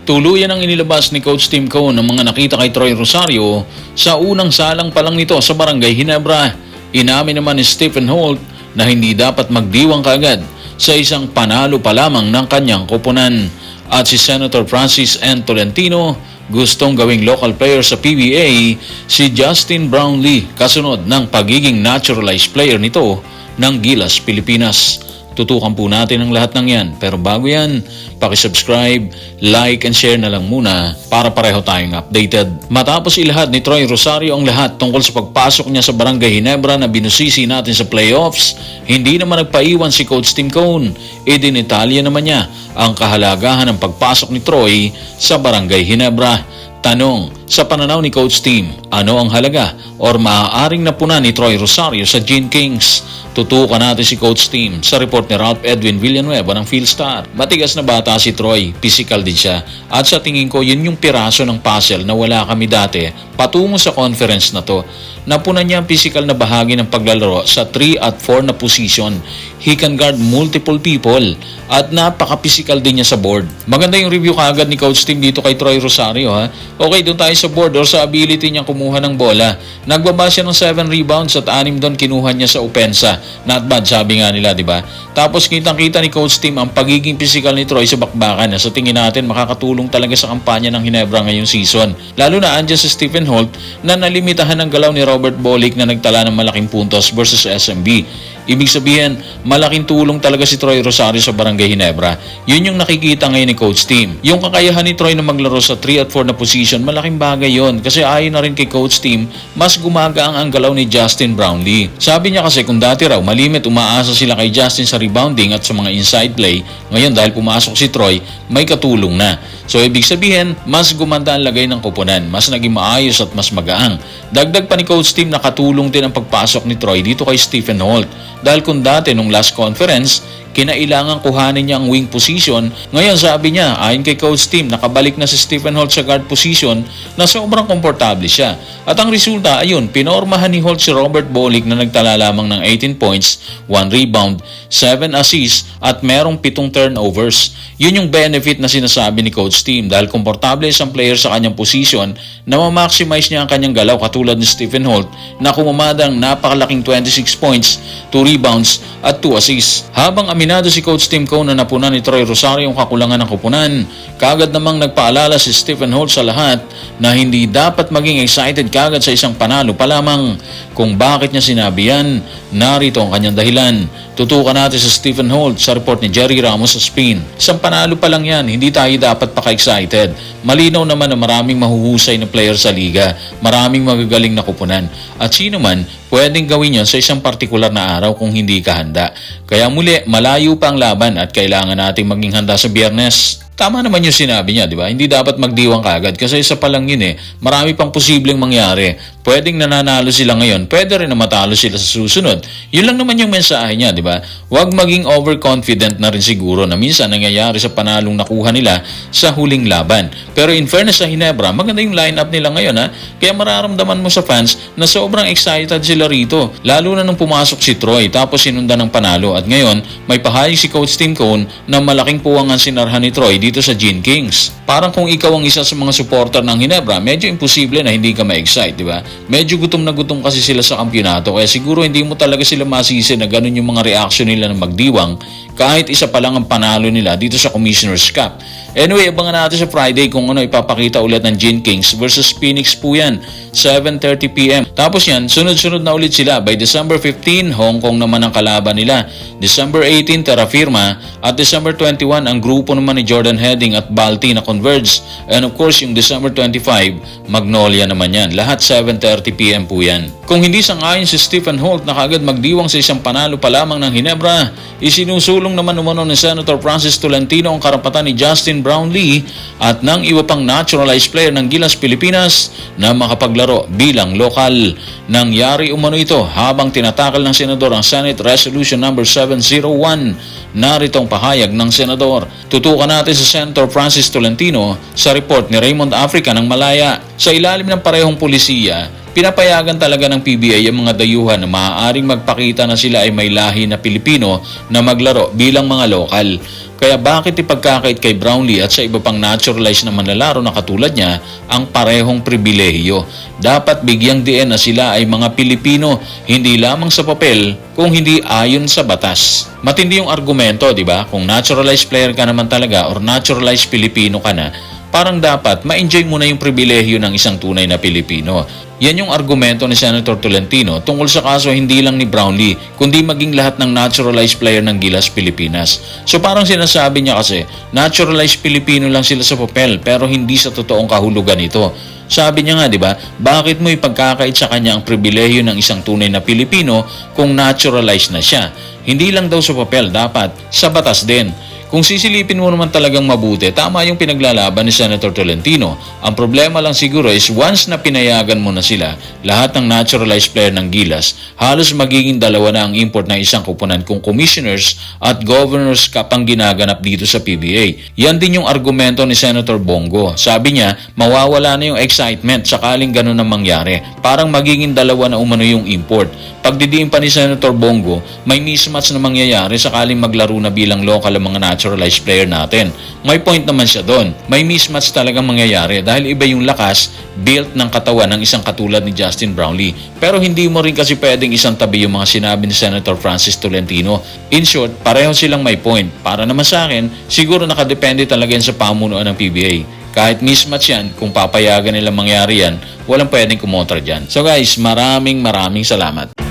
Tuluyan ang inilabas ni Coach Tim Cone ang mga nakita kay Troy Rosario sa unang salang pa lang nito sa Barangay Ginebra. Inamin naman ni Stephen Holt na hindi dapat magdiwang kaagad sa isang panalo pa lamang ng kanyang koponan. At si Senator Francis N. Tolentino gustong gawing local player sa PBA si Justin Brownlee kasunod ng pagiging naturalized player nito ng Gilas, Pilipinas. Tutukan po natin ang lahat ng yan. Pero bago yan, pakisubscribe, like, and share na lang muna para pareho tayong updated. Matapos ilahad ni Troy Rosario ang lahat tungkol sa pagpasok niya sa Barangay Ginebra na binusisi natin sa playoffs, hindi naman nagpaiwan si Coach Tim Cone. Idinitalya naman niya ang kahalagahan ng pagpasok ni Troy sa Barangay Ginebra. Tanong, sa pananaw ni Coach Tim, ano ang halaga or maaaring napunan ni Troy Rosario sa Gene Kings? Tutukan natin si Coach Tim sa report ni Ralph Edwin Villanueva ng Philstar. Matigas na bata si Troy, physical din siya. At sa tingin ko, yun yung piraso ng puzzle na wala kami dati patungo sa conference na to. Napunan niya ang physical na bahagi ng paglalaro sa 3 at 4 na position. He can guard multiple people at napaka-physical din niya sa board. Maganda yung review kaagad ni Coach Tim dito kay Troy Rosario ha. Okay, doon tayo sa board or sa ability niya kumuha ng bola. Nagbaba siya ng 7 rebounds at 6 doon kinuha niya sa opensa. Not bad, sabi nga nila, di ba? Tapos kitang-kita ni Coach Tim ang pagiging physical ni Troy sa bakbakan na sa tingin natin makakatulong talaga sa kampanya ng Ginebra ngayong season. Lalo na andyan si Stephen Holt na nalimitahan ng galaw ni Robert Bolick na nagtala ng malaking puntos versus SMB. Ibig sabihin, malaking tulong talaga si Troy Rosario sa Barangay Ginebra. Yun yung nakikita ngayon ni Coach Tim. Yung kakayahan ni Troy na maglaro sa 3 at 4 na position, malaking bagay yon. Kasi ayon na rin kay Coach Tim, mas gumagaang ang galaw ni Justin Brownlee. Sabi niya kasi kung dati raw, malimit umaasa sila kay Justin sa rebounding at sa mga inside play, ngayon dahil pumasok si Troy, may katulong na. So ibig sabihin, mas gumanda ang lagay ng koponan, mas naging maayos at mas magaang. Dagdag pa ni Coach Tim na katulong din ang pagpasok ni Troy dito kay Stephen Holt. Dahil kung dati nung last conference, kinailangan kuhanin niya ang wing position. Ngayon sabi niya, ayon kay Coach Tim, nakabalik na si Stephen Holt sa guard position na sobrang komportable siya. At ang resulta, ayun, pinormahan ni Holt si Robert Bolick na nagtala lamang ng 18 points, 1 rebound, 7 assists at merong 7 turnovers. Yun yung benefit na sinasabi ni Coach Tim dahil komportable isang player sa kanyang position na ma-maximize niya ang kanyang galaw katulad ni Stephen Holt na kumamadang napakalaking 26 points, 2 rebounds at 2 assists. Habang aminado si Coach Tim Cone na napunan ni Troy Rosario ang kakulangan ng koponan, kaagad namang nagpaalala si Stephen Holt sa lahat na hindi dapat maging excited kaagad sa isang panalo pa lamang. Kung bakit niya sinabi yan, narito ang kanyang dahilan. Tutukan natin sa Stephen Holt sa report ni Jerry Ramos sa Spin. Isang panalo pa lang yan, hindi tayo dapat paka-excited. Malinaw naman na maraming mahuhusay na player sa liga, maraming magagaling na kupunan. At sino man, pwedeng gawin yan sa isang partikular na araw kung hindi ka handa. Kaya muli, malayo pa ang laban at kailangan nating maging handa sa Biyernes. Tama naman yung sinabi niya, di ba? Hindi dapat magdiwang kaagad kasi isa pa lang yun eh. Marami pang posibleng mangyari. Pwedeng nananalo sila ngayon, pwede rin na matalo sila sa susunod. Yun lang naman yung mensahe niya, di ba? Huwag maging overconfident na rin siguro na minsan nangyayari sa panalong nakuha nila sa huling laban. Pero in fairness sa Ginebra, maganda yung lineup nila ngayon ha. Kaya mararamdaman mo sa fans na sobrang excited sila rito. Lalo na nung pumasok si Troy tapos sinundan ng panalo. At ngayon, may pahayag si Coach Tim Cone na malaking puwangan sinarhan ni Troy dito sa Gene Kings. Parang kung ikaw ang isa sa mga supporter ng Ginebra, medyo imposible na hindi ka ma-excite, di ba? Medyo gutom na gutom kasi sila sa kampyonato kaya siguro hindi mo talaga sila masisi na ganun yung mga reaction nila na magdiwang kahit isa pa lang ang panalo nila dito sa Commissioner's Cup. Anyway, abangan natin sa Friday kung ano ipapakita ulit ng Gene Kings versus Phoenix po yan, 7:30 p.m. Tapos yan, sunod-sunod na ulit sila. By December 15, Hong Kong naman ang kalaban nila. December 18, Terra Firma. At December 21, ang grupo naman ni Jordan Heading at Balti na Converge. And of course, yung December 25, Magnolia naman yan. Lahat 7:30 p.m. po yan. Kung hindi sang-ayon si Stephen Holt na kagad magdiwang sa isang panalo pa lamang ng Ginebra, isinusulong naman umano ni Senator Francis Tolentino ang karapatan ni Justin Brownlee at ng iba pang naturalized player ng Gilas, Pilipinas na makapaglaro bilang lokal. Nangyari umano ito habang tinatakal ng Senador ang Senate Resolution number 701. Narito ang pahayag ng Senador. Tutukan natin si Senator Francis Tolentino sa report ni Raymond Africa ng Malaya. Sa ilalim ng parehong pulisiya, pinapayagan talaga ng PBA ang mga dayuhan na maaaring magpakita na sila ay may lahi na Pilipino na maglaro bilang mga lokal. Kaya bakit ipagkakait kay Brownlee at sa iba pang naturalized na manlalaro na katulad niya ang parehong pribilehiyo? Dapat bigyang diin na sila ay mga Pilipino, hindi lamang sa papel kung hindi ayon sa batas. Matindi yung argumento, di ba? Kung naturalized player ka naman talaga or naturalized Pilipino ka na, parang dapat ma-enjoy mo na yung pribilehiyo ng isang tunay na Pilipino. Yan yung argumento ni Senator Tolentino tungkol sa kaso hindi lang ni Brownlee, kundi maging lahat ng naturalized player ng Gilas Pilipinas. So parang sinasabi niya kasi, naturalized Pilipino lang sila sa papel pero hindi sa totoong kahulugan ito. Sabi niya nga, di ba, bakit mo ipagkakait sa kanya ang pribilehiyo ng isang tunay na Pilipino kung naturalized na siya? Hindi lang daw sa papel, dapat sa batas din. Kung sisilipin mo naman talagang mabuti, tama yung pinaglalaban ni Senator Tolentino. Ang problema lang siguro is once na pinayagan mo na sila, lahat ng naturalized player ng Gilas, halos magiging dalawa na ang import ng isang kupunan kung commissioners at governors cup ang ginaganap dito sa PBA. Yan din yung argumento ni Senator Bongo. Sabi niya, mawawala na yung excitement sakaling ganun ang mangyari. Parang magiging dalawa na umano yung import. Pagdidiin pa ni Senator Bongo, may mismatch na mangyayari sakaling maglaro na bilang local ang mga naturalized player natin. May point naman siya doon. May mismatch talagang mangyayari dahil iba yung lakas, built ng katawan ng isang katulad ni Justin Brownlee. Pero hindi mo rin kasi pwedeng isang tabi yung mga sinabi ni Senator Francis Tolentino. In short, pareho silang may point. Para naman sa akin, siguro nakadepende talaga yan sa pamunuan ng PBA. Kahit mismatch yan, kung papayagan nila mangyari yan, walang pwedeng kumontra dyan. So guys, maraming salamat.